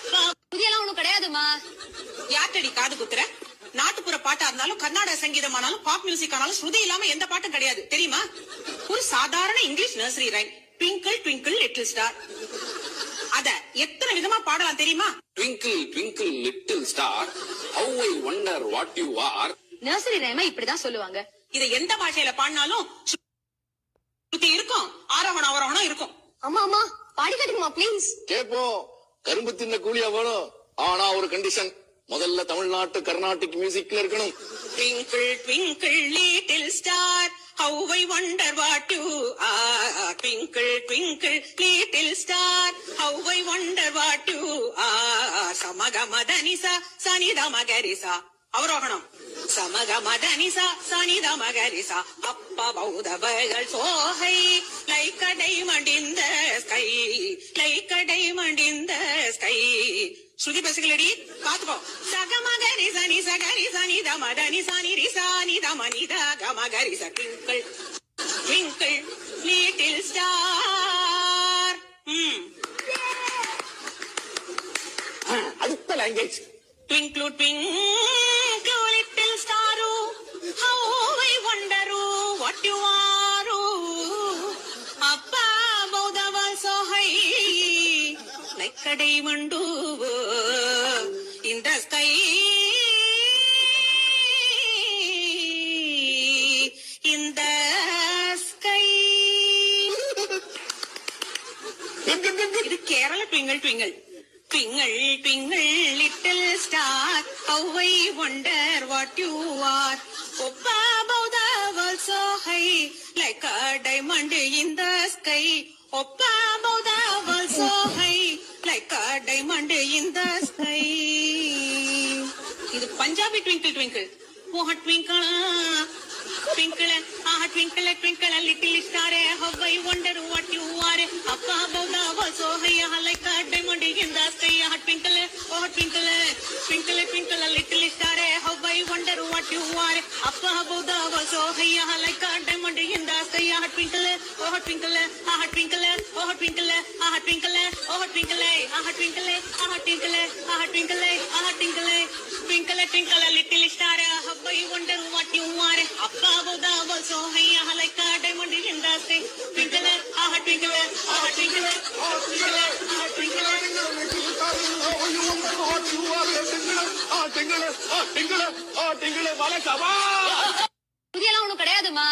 அப்பா புதியெல்லாம் ஒண்ணும் கிடையாதுமா. யார்டடி காது குத்துற? நாட்டுப்புற பாட்டா இருந்தாலும் கர்நாடக சங்கீதமானாலும் பாப் மியூசிக் ஆனாலும் ஸ்ருதி இல்லாம எந்த பாட்டும் கிடையாது தெரியுமா? ஒரு சாதாரண English nursery rhyme twinkle twinkle little star, அத எத்தனை விதமா பாடலாம் தெரியுமா? Twinkle, twinkle, little star, how I wonder what you are. Nursery ரைமா இப்படிதான் சொல்லுவாங்க. இத எந்த பாஷையில பாடினாலும் ஸ்ருதி இருக்கும், ஆரோகணம் அவரோகணம் இருக்கும். அம்மா அம்மா பாடி காட்டுங்கம்மா ப்ளீஸ். கேப்போம். கரும்பு தின்ன கூலியா வேணும். ஆனா ஒரு கண்டிஷன், முதல்ல தமிழ்நாட்டு கர்நாடிக் மியூசிக்ல இருக்கணும். Twinkle twinkle little star, how I wonder what you are. Twinkle twinkle little star, how I wonder what you are. Samagamadanisha sanidamagarisa அவரோகணம். Samagamadanisha sanidamagarisa அப்பா பௌதபகள் Sohail like a diamond in the sky, like a diamond in the sky. ஸ்ருதி பேசுகளடி பாத்துக்கோ. சகமகரி சனி சகரி சனி தமதனி சனி ரிசானி தமனித கமகரி ச twinkle twinkle little star. அடுத்த language. Twinkle twinkle little star, how I wonder what you are. அப்பா பௌதவல் Sohail like a diamond in the sky, in the sky. இது Kerala twinkle twinkle twinkle twinkle little star, how I wonder what you are. Oppa above the world so high, like a diamond in the sky. Oppa above the world so high, like a diamond in the sky. இது Punjabi twinkle twinkle. Oh twinkle twinkle twinkle twinkle little star, how I wonder what you are. அப்பா above the world so high, like a diamond in the sky. Twinkle oh twinkle twinkle twinkle little star, how I wonder what you are. Up above the world so high, like a diamond in the sky. Twinkle oh twinkle twinkle oh twinkle twinkle oh twinkle twinkle twinkle twinkle twinkle twinkle twinkle little star, how I wonder what you are. Up above the world so high, like a diamond in the sky. Twinkle twinkle twinkle twinkle புதியெல்லாம் ஒண்ணும் கிடையாதுமா.